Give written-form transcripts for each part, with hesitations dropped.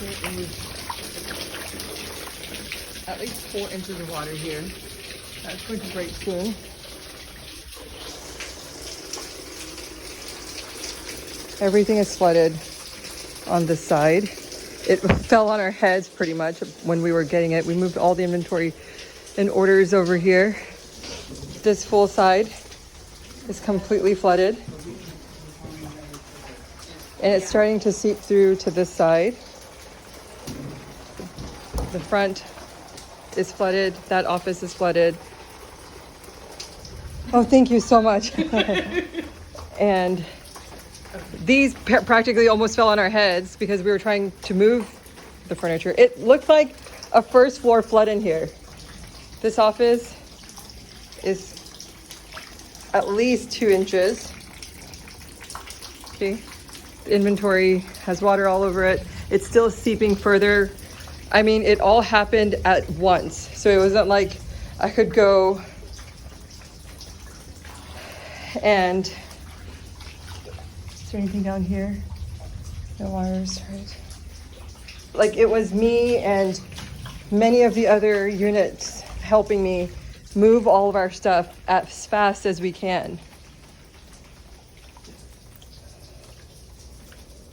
There is at least 4 inches of water here. That's going to break soon. Everything is flooded on this side. It fell on our heads pretty much when we were getting it. We moved all the inventory and orders over here. This full side is completely flooded. And it's starting to seep through to this side. The front is flooded. That office is flooded. Oh, thank you so much. And these practically almost fell on our heads because we were trying to move the furniture. It looked like a first floor flood in here. This office is at least 2 inches. Okay. The inventory has water all over it. It's still seeping further. I mean, it all happened at once. So it wasn't like I could go and... Is there anything down here? No wires, right? Like, it was me and many of the other units helping me move all of our stuff as fast as we can.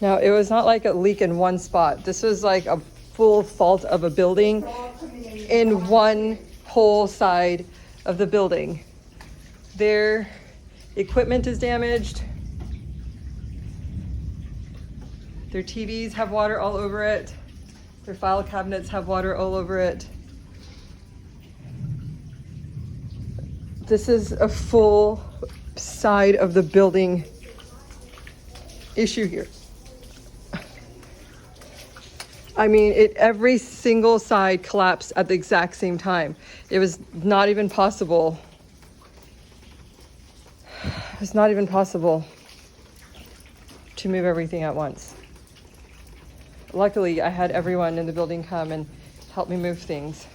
Now, it was not like a leak in one spot. This was like a full fault of a building in one whole side of the building. Their equipment is damaged. Their TVs have water all over it. Their file cabinets have water all over it. This is a full side of the building issue here. I mean, every single side collapsed at the exact same time. It was not even possible. It was not even possible to move everything at once. Luckily, I had everyone in the building come and help me move things.